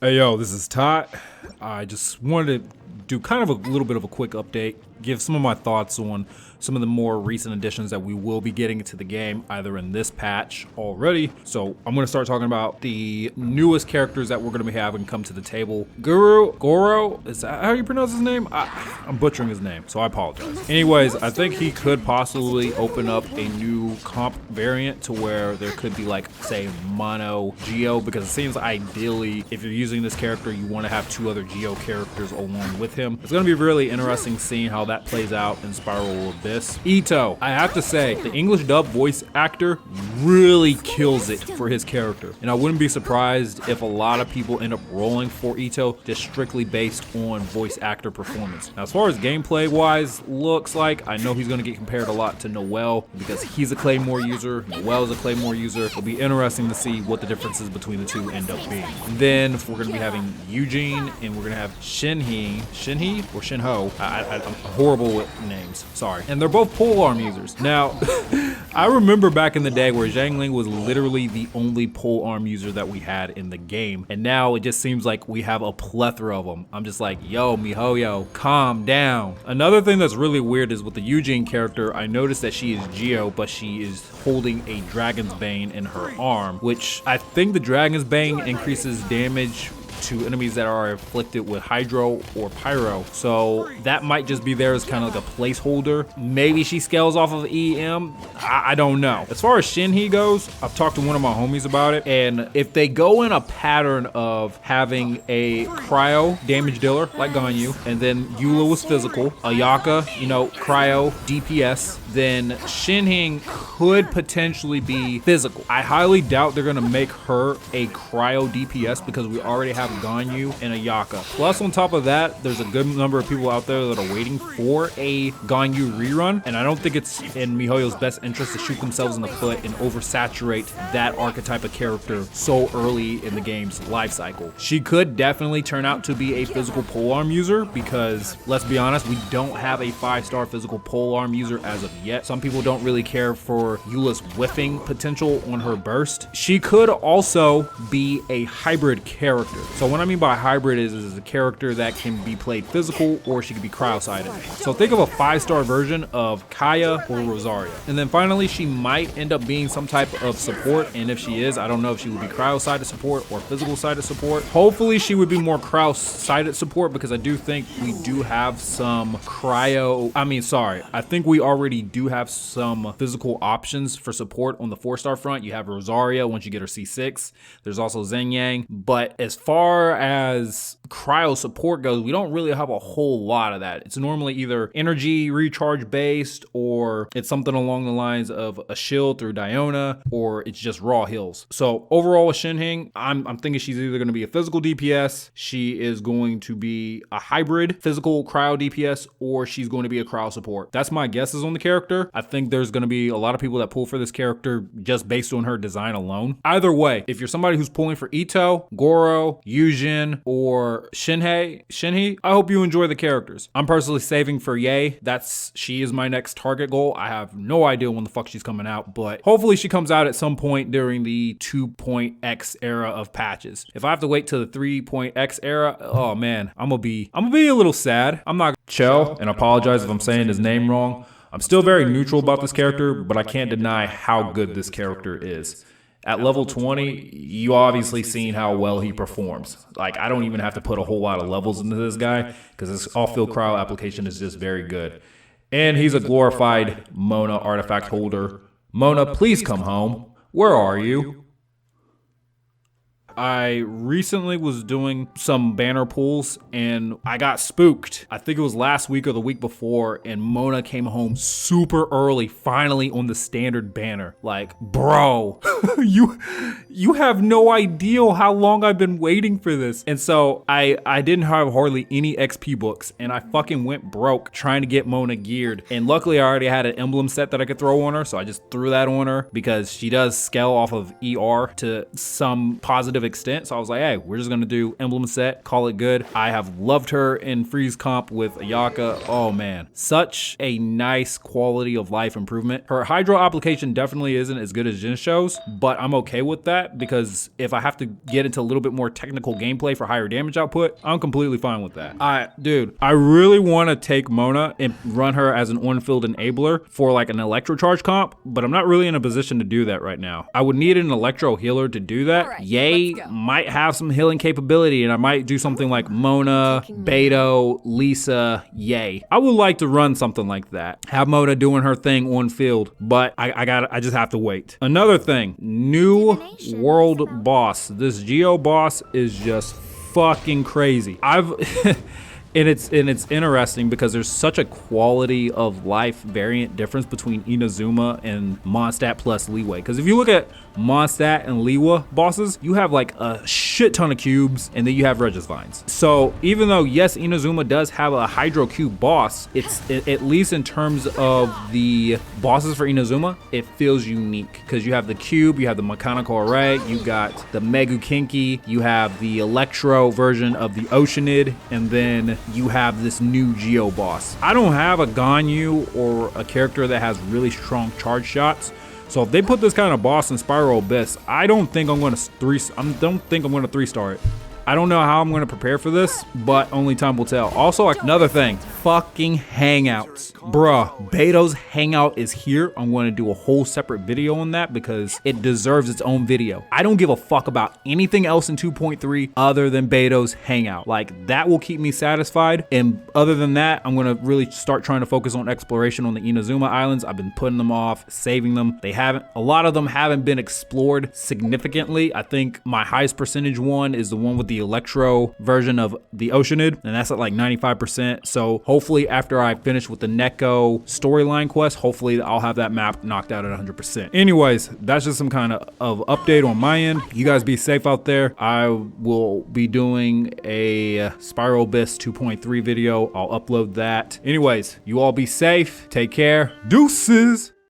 Hey yo, this is Todd. I just wanted to do kind of a little bit of a quick update, give some of my thoughts on some of the more recent additions that we will be getting into the game, either in this patch already. So I'm going to start talking about the newest characters that we're going to be having come to the table. Goro, is that how you pronounce his name? I'm butchering his name, so I apologize. Anyways, I think he could possibly open up a new comp variant to where there could be like, say, mono Geo, because it seems ideally if you're using this character, you want to have two other Geo characters along with him. It's going to be really interesting seeing how that plays out in Spiral Abyss. Ito, I have to say, the English dub voice actor really kills it for his character. And I wouldn't be surprised if a lot of people end up rolling for Ito just strictly based on voice actor performance. Now, as far as gameplay wise looks like, I know he's going to get compared a lot to Noelle because he's a Claymore user, Noelle's a Claymore user. It'll be interesting to see what the differences between the two end up being. And then we're going to be having Eugene and we're going to have Shinhee or Shinho. I'm horrible with names, sorry. And they're both polearm users. Now, I remember back in the day where Xiangling was literally the only polearm user that we had in the game. And now it just seems like we have a plethora of them. I'm just like, yo, Mihoyo, calm down. Another thing that's really weird is with the Eugene character, I noticed that she is Geo, but she is holding a Dragon's Bane in her arm, which I think the Dragon's Bane increases damage to enemies that are afflicted with Hydro or Pyro. So that might just be there as kind of like a placeholder. Maybe she scales off of EM. I don't know. As far as Shinhee goes, I've talked to one of my homies about it. And if they go in a pattern of having a cryo damage dealer like Ganyu, and then Eula was physical, Ayaka, cryo DPS, then Shinhee could potentially be physical. I highly doubt they're gonna make her a cryo DPS because we already have Ganyu and Ayaka. Plus, on top of that, there's a good number of people out there that are waiting for a Ganyu rerun, and I don't think it's in Mihoyo's best interest to shoot themselves in the foot and oversaturate that archetype of character so early in the game's life cycle. She could definitely turn out to be a physical polearm user because, let's be honest, we don't have a 5-star physical polearm user as of yet. Some people don't really care for Eula's whiffing potential on her burst. She could also be a hybrid character. So what I mean by hybrid is a character that can be played physical or she could be cryo-sided. So think of a 5-star version of Kaya or Rosaria. And then finally, she might end up being some type of support. And if she is, I don't know if she would be cryo-sided support or physical-sided support. Hopefully she would be more cryo-sided support because I do think we do have some I think we already do have some physical options for support on the 4-star front. You have Rosaria once you get her C6. There's also Zheng Yang. But as far as cryo support goes, we don't really have a whole lot of that. It's normally either energy recharge based, or it's something along the lines of a shield through Diona, or it's just raw heals. So overall with Shinhee, I'm thinking she's either going to be a physical DPS, she is going to be a hybrid physical cryo DPS, or she's going to be a cryo support. That's my guesses on the character. I think there's going to be a lot of people that pull for this character just based on her design alone. Either way, if you're somebody who's pulling for Ito, Goro, Yujin, or Shinhee, I hope you enjoy the characters. I'm personally saving for Ye. She is my next target goal. I have no idea when the fuck she's coming out, but hopefully she comes out at some point during the 2.x era of patches. If I have to wait till the 3.x era, oh man, I'm gonna be a little sad. I'm not Chell, and apologize if I'm saying his name wrong. I'm still very neutral about this character, but I can't deny how good this character is. At level 20, you obviously seen how well he performs. Like, I don't even have to put a whole lot of levels into this guy because his off-field cryo application is just very good. And he's a glorified Mona artifact holder. Mona, please come home. Where are you? I recently was doing some banner pulls and I got spooked. I think it was last week or the week before, and Mona came home super early, finally on the standard banner. Like, bro, you have no idea how long I've been waiting for this. And so I didn't have hardly any XP books, and I fucking went broke trying to get Mona geared. And luckily I already had an emblem set that I could throw on her, so I just threw that on her because she does scale off of ER to some positive extent. So I was like, hey, we're just gonna do emblem set, call it good. I have loved her in Freeze Comp with Ayaka. Oh man, such a nice quality of life improvement. Her hydro application definitely isn't as good as Jin shows, but I'm okay with that because if I have to get into a little bit more technical gameplay for higher damage output, I'm completely fine with that. Dude, I really want to take Mona and run her as an on-field enabler for like an electro charge comp, but I'm not really in a position to do that right now. I would need an electro healer to do that. Right, Yay might have some healing capability, and I might do something like Mona, Beto, Lisa, Yay. I would like to run something like that. Have Mona doing her thing on field, but I just have to wait. Another thing, new world boss. This Geo boss is just fucking crazy. And it's interesting because there's such a quality of life variant difference between Inazuma and Mondstadt plus Liyue. Because if you look at Mondstadt and Liyue bosses, you have like a shit ton of cubes, and then you have Regis Vines. So even though yes, Inazuma does have a Hydro Cube boss, it's at least in terms of the bosses for Inazuma, it feels unique because you have the cube, you have the mechanical array, you got the Megu Kinki, you have the Electro version of the Oceanid, and then you have this new Geo boss. I don't have a Ganyu or a character that has really strong charge shots. So if they put this kind of boss in Spiral Abyss, I don't think I'm going to 3-star it. I don't know how I'm going to prepare for this, but only time will tell. Also, another thing, fucking hangouts. Bruh, Beto's hangout is here. I'm going to do a whole separate video on that because it deserves its own video. I don't give a fuck about anything else in 2.3 other than Beto's hangout. Like, that will keep me satisfied. And other than that, I'm going to really start trying to focus on exploration on the Inazuma Islands. I've been putting them off, saving them. A lot of them haven't been explored significantly. I think my highest percentage one is the one with the Electro version of the Oceanid, and that's at like 95%. So hopefully after I finish with the Neko storyline quest, hopefully I'll have that map knocked out at 100%. Anyways, that's just some kind of update on my end. You guys be safe out there. I will be doing a Spiral Abyss 2.3 video. I'll upload that. Anyways, you all be safe. Take care. Deuces.